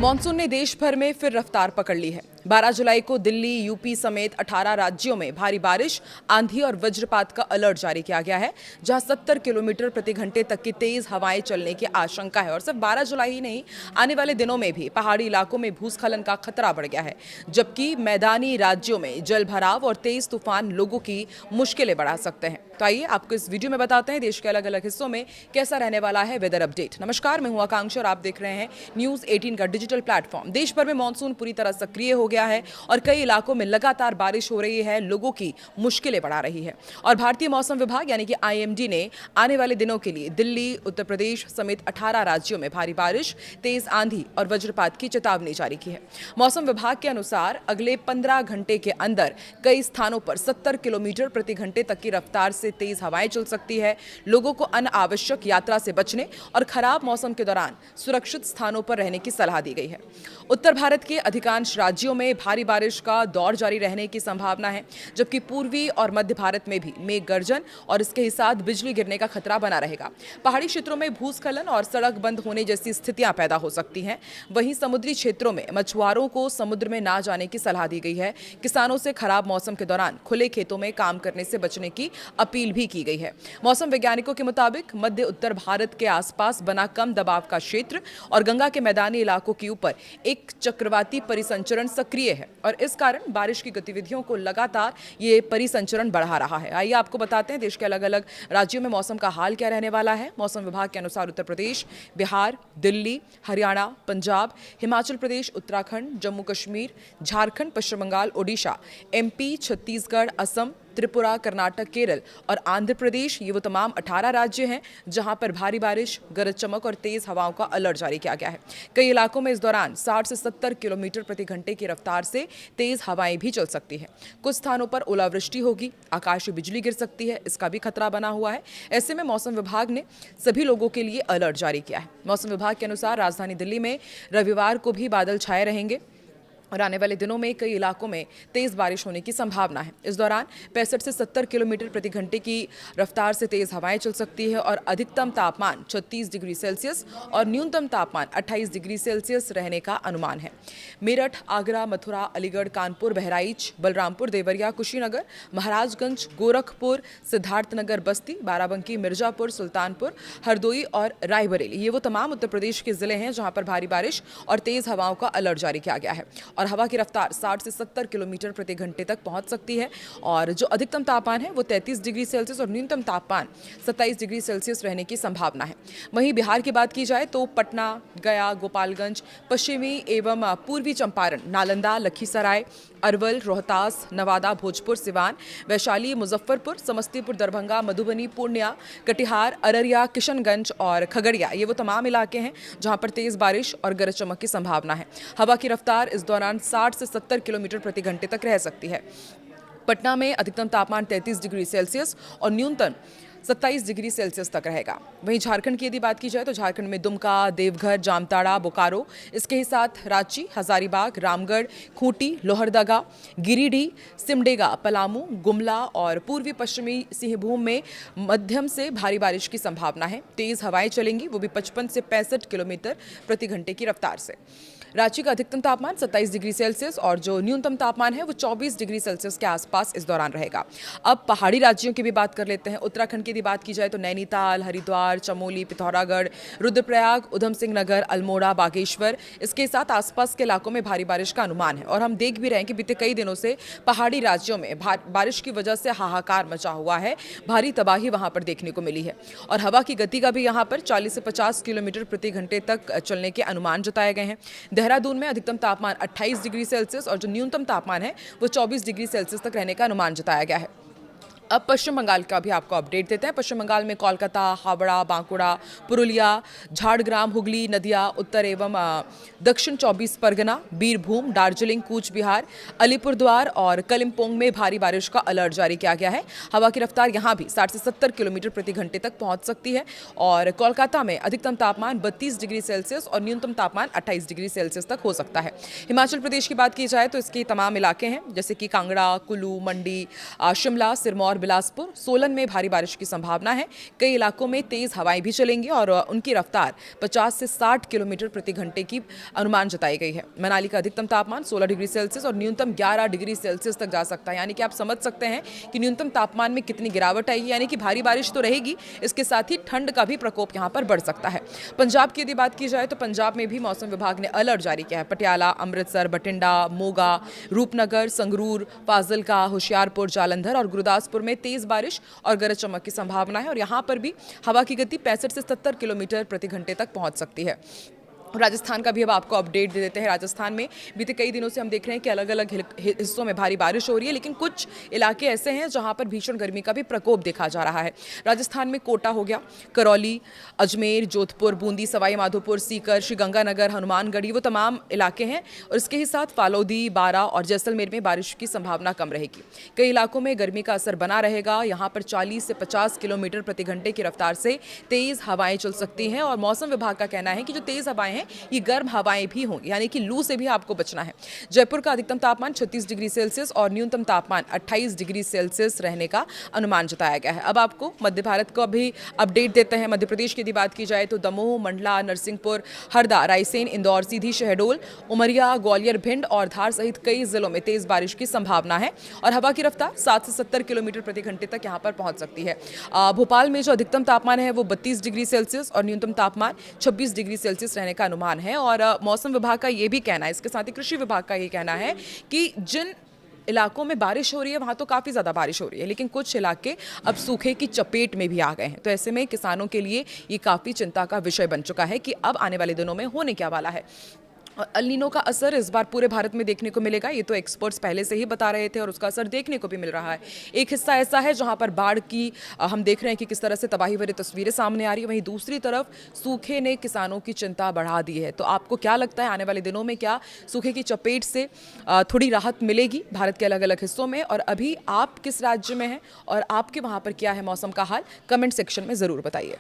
Monsoon ने देश भर में फिर रफ्तार पकड़ ली है। 12 जुलाई को दिल्ली, यूपी समेत 18 राज्यों में भारी बारिश, आंधी और वज्रपात का अलर्ट जारी किया गया है, जहां 70 किलोमीटर प्रति घंटे तक की तेज हवाएं चलने की आशंका है। और सिर्फ 12 जुलाई ही नहीं, आने वाले दिनों में भी पहाड़ी इलाकों में भूस्खलन का खतरा बढ़ गया है, जबकि मैदानी राज्यों में जल भराव और तेज तूफान लोगों की मुश्किलें बढ़ा सकते हैं। तो आइए आपको इस वीडियो में बताते हैं देश के अलग अलग हिस्सों में कैसा रहने वाला है वेदर अपडेट। नमस्कार, मैं हूं आकांक्षा और आप देख रहे हैं न्यूज 18 का डिजिटल प्लेटफॉर्म। देश भर में मानसून पूरी तरह सक्रिय हो गया है और कई इलाकों में लगातार बारिश हो रही है, लोगों की मुश्किलें बढ़ा रही है। और भारतीय मौसम विभाग यानी कि IMD ने आने वाले दिनों के लिए दिल्ली, उत्तर प्रदेश समेत 18 राज्यों में भारी बारिश, तेज आंधी और वज्रपात की चेतावनी जारी की है। मौसम विभाग के अनुसार अगले 15 घंटे के अंदर कई स्थानों पर 70 किलोमीटर प्रति घंटे तक की रफ्तार से तेज हवाएं चल सकती है। लोगों को अनावश्यक यात्रा से बचने और खराब मौसम के दौरान सुरक्षित स्थानों पर रहने की सलाह दी गई है। उत्तर भारत के अधिकांश राज्यों में भारी बारिश का दौर जारी रहने की संभावना है, जबकि पूर्वी और मध्य भारत में भी मेघ गर्जन और इसके साथ बिजली गिरने का खतरा बना रहेगा। पहाड़ी क्षेत्रों में भूस्खलन और सड़क बंद होने जैसी स्थितियां पैदा हो सकती हैं। वहीं समुद्री क्षेत्रों में मछुआरों को समुद्र में ना जाने की सलाह दी गई है। किसानों से खराब मौसम के दौरान खुले खेतों में काम करने से बचने की अपील भी की गई है। मौसम वैज्ञानिकों के मुताबिक मध्य उत्तर भारत के आसपास बना कम दबाव का क्षेत्र और गंगा के मैदानी इलाकों के ऊपर एक चक्रवाती परिसंचरण सक्रिय है और इस कारण बारिश की गतिविधियों को लगातार ये परिसंचरण बढ़ा रहा है। आइए आपको बताते हैं देश के अलग अलग राज्यों में मौसम का हाल क्या रहने वाला है। मौसम विभाग के अनुसार उत्तर प्रदेश, बिहार, दिल्ली, हरियाणा, पंजाब, हिमाचल प्रदेश, उत्तराखंड, जम्मू कश्मीर, झारखंड, पश्चिम बंगाल, ओडिशा, MP, छत्तीसगढ़, असम, त्रिपुरा, कर्नाटक, केरल और आंध्र प्रदेश, ये वो तमाम 18 राज्य हैं जहां पर भारी बारिश, गरज चमक और तेज हवाओं का अलर्ट जारी किया गया है। कई इलाकों में इस दौरान 60 से 70 किलोमीटर प्रति घंटे की रफ्तार से तेज हवाएं भी चल सकती हैं। कुछ स्थानों पर ओलावृष्टि होगी, आकाशीय बिजली गिर सकती है, इसका भी खतरा बना हुआ है। ऐसे में मौसम विभाग ने सभी लोगों के लिए अलर्ट जारी किया है। मौसम विभाग के अनुसार राजधानी दिल्ली में रविवार को भी बादल छाए रहेंगे और आने वाले दिनों में कई इलाकों में तेज बारिश होने की संभावना है। इस दौरान 65 से 70 किलोमीटर प्रति घंटे की रफ्तार से तेज हवाएं चल सकती है और अधिकतम तापमान 36 डिग्री सेल्सियस और न्यूनतम तापमान 28 डिग्री सेल्सियस रहने का अनुमान है। मेरठ, आगरा, मथुरा, अलीगढ़, कानपुर, बहराइच, बलरामपुर, देवरिया, कुशीनगर, महाराजगंज, गोरखपुर, सिद्धार्थनगर, बस्ती, बाराबंकी, मिर्जापुर, सुल्तानपुर, हरदोई और रायबरेली, ये वो तमाम उत्तर प्रदेश के जिले हैं जहां पर भारी बारिश और तेज हवाओं का अलर्ट जारी किया गया है और हवा की रफ्तार 60 से 70 किलोमीटर प्रति घंटे तक पहुंच सकती है और जो अधिकतम तापमान है वो 33 डिग्री सेल्सियस और न्यूनतम तापमान 27 डिग्री सेल्सियस रहने की संभावना है। वहीं बिहार की बात की जाए तो पटना, गया, गोपालगंज, पश्चिमी एवं पूर्वी चंपारण, नालंदा, लखीसराय, अरवल, रोहतास, नवादा, भोजपुर, सिवान, वैशाली, मुजफ्फरपुर, समस्तीपुर, दरभंगा, मधुबनी, पूर्णिया, कटिहार, अररिया, किशनगंज और खगड़िया, ये वो तमाम इलाके हैं जहां पर तेज बारिश और गरज चमक की संभावना है। हवा की रफ्तार इस दौरान 60 से 70 किलोमीटर प्रति घंटे तक रह सकती है। पटना में अधिकतम तापमान 33 डिग्री सेल्सियस और न्यूनतम 27 डिग्री सेल्सियस तक रहेगा। वहीं झारखंड की यदि बात की जाए तो झारखंड में दुमका, देवघर, जामताड़ा, बोकारो, इसके ही साथ रांची, हजारीबाग, रामगढ़, खूंटी, लोहरदगा, गिरिडीह, सिमडेगा, पलामू, गुमला और पूर्वी पश्चिमी सिंहभूम में मध्यम से भारी बारिश की संभावना है। तेज हवाएं चलेंगी, वो भी 55 से 65 किलोमीटर प्रति घंटे की रफ्तार से। रांची का अधिकतम तापमान 27 डिग्री सेल्सियस और जो न्यूनतम तापमान है वो 24 डिग्री सेल्सियस के आसपास इस दौरान रहेगा। अब पहाड़ी राज्यों की भी बात कर लेते हैं। उत्तराखंड की यदि बात की जाए तो नैनीताल, हरिद्वार, चमोली, पिथौरागढ़, रुद्रप्रयाग, उधम सिंह नगर, अल्मोड़ा, बागेश्वर, इसके साथ आसपास के इलाकों में भारी बारिश का अनुमान है। और हम देख भी रहे हैं कि बीते कई दिनों से पहाड़ी राज्यों में बारिश की वजह से हाहाकार मचा हुआ है, भारी तबाही वहां पर देखने को मिली है। और हवा की गति का भी यहाँ पर 40 से 50 किलोमीटर प्रति घंटे तक चलने के अनुमान जताए गए हैं। देहरादून में अधिकतम तापमान 28 डिग्री सेल्सियस और जो न्यूनतम तापमान है वो 24 डिग्री सेल्सियस तक रहने का अनुमान जताया गया है। अब पश्चिम बंगाल का भी आपको अपडेट देते हैं। पश्चिम बंगाल में कोलकाता, हावड़ा, बांकुड़ा, पुरुलिया, झाड़ग्राम, हुगली, नदिया, उत्तर एवं दक्षिण 24 परगना, बीरभूम, दार्जिलिंग, कूच बिहार, अलीपुरद्वार और कलिम्पोंग में भारी बारिश का अलर्ट जारी किया गया है। हवा की रफ्तार यहाँ भी 60 से 70 किलोमीटर प्रति घंटे तक पहुँच सकती है और कोलकाता में अधिकतम तापमान 32 डिग्री सेल्सियस और न्यूनतम तापमान 28 डिग्री सेल्सियस तक हो सकता है। हिमाचल प्रदेश की बात की जाए तो इसके तमाम इलाके हैं जैसे कि कांगड़ा, कुल्लू, मंडी, शिमला, सिरमौर, बिलासपुर, सोलन में भारी बारिश की संभावना है। कई इलाकों में तेज हवाएं भी चलेंगी और उनकी रफ्तार 50 से 60 किलोमीटर प्रति घंटे की अनुमान जताई गई है। मनाली का अधिकतम तापमान 16 डिग्री सेल्सियस और न्यूनतम 11 डिग्री सेल्सियस तक जा सकता है। यानी कि आप समझ सकते हैं कि न्यूनतम तापमान में कितनी गिरावट आएगी। यानी कि भारी बारिश तो रहेगी, इसके साथ ही ठंड का भी प्रकोप यहाँ पर बढ़ सकता है। पंजाब की यदि बात की जाए तो पंजाब में भी मौसम विभाग ने अलर्ट जारी किया है। पटियाला, अमृतसर, बठिंडा, मोगा, रूपनगर, संगरूर, फाजिलका, होशियारपुर, जालंधर और गुरदासपुर में तेज बारिश और गरज चमक की संभावना है और यहाँ पर भी हवा की गति 65 से 70 किलोमीटर प्रति घंटे तक पहुँच सकती है। राजस्थान का भी अब आपको अपडेट दे देते हैं। राजस्थान में बीते कई दिनों से हम देख रहे हैं कि अलग अलग हिस्सों में भारी बारिश हो रही है, लेकिन कुछ इलाके ऐसे हैं जहां पर भीषण गर्मी का भी प्रकोप देखा जा रहा है। राजस्थान में कोटा हो गया, करौली, अजमेर, जोधपुर, बूंदी, सवाई माधोपुर, सीकर, श्रीगंगानगर, हनुमानगढ़ी, वो तमाम इलाके हैं और इसके ही साथ फालोदी, बारा और जैसलमेर में बारिश की संभावना कम रहेगी। कई इलाकों में गर्मी का असर बना रहेगा। यहाँ पर 40 से 50 किलोमीटर प्रति घंटे की रफ्तार से तेज हवाएं चल सकती हैं और मौसम विभाग का कहना है कि जो तेज हवाएं ये गर्म हवाएं भी होंगी, यानी कि लू से भी आपको बचना है। जयपुर का अधिकतम तापमान 36 डिग्री सेल्सियस और न्यूनतम तापमान 28 डिग्री सेल्सियस रहने का अनुमान जताया गया है। अब आपको मध्य भारत को भी अपडेट देते हैं। मध्य प्रदेश की यदि बात की जाए तो दमोह, मंडला, नरसिंहपुर, हरदा, रायसेन, इंदौर, सीधी, शहडोल, उमरिया, ग्वालियर, भिंड और धार सहित कई जिलों में तेज बारिश की संभावना है और हवा की रफ्तार 60 से 70 किलोमीटर प्रति घंटे तक यहाँ पर पहुंच सकती है। भोपाल में जो अधिकतम तापमान है वो 32 डिग्री सेल्सियस और न्यूनतम तापमान 26 डिग्री सेल्सियस रहने का अनुमान है। और मौसम विभाग का ये भी कहना है, इसके साथ ही कृषि विभाग का ये कहना है कि जिन इलाकों में बारिश हो रही है वहाँ तो काफ़ी ज़्यादा बारिश हो रही है, लेकिन कुछ इलाके अब सूखे की चपेट में भी आ गए हैं। तो ऐसे में किसानों के लिए ये काफ़ी चिंता का विषय बन चुका है कि अब आने वाले दिनों में होने क्या वाला है। और अल नीनो का असर इस बार पूरे भारत में देखने को मिलेगा, ये तो एक्सपर्ट्स पहले से ही बता रहे थे और उसका असर देखने को भी मिल रहा है। एक हिस्सा ऐसा है जहां पर बाढ़ की हम देख रहे हैं कि किस तरह से तबाही भरी तस्वीरें सामने आ रही है, वहीं दूसरी तरफ सूखे ने किसानों की चिंता बढ़ा दी है। तो आपको क्या लगता है आने वाले दिनों में क्या सूखे की चपेट से थोड़ी राहत मिलेगी भारत के अलग अलग हिस्सों में? और अभी आप किस राज्य में हैं और आपके वहाँ पर क्या है मौसम का हाल, कमेंट सेक्शन में ज़रूर बताइए।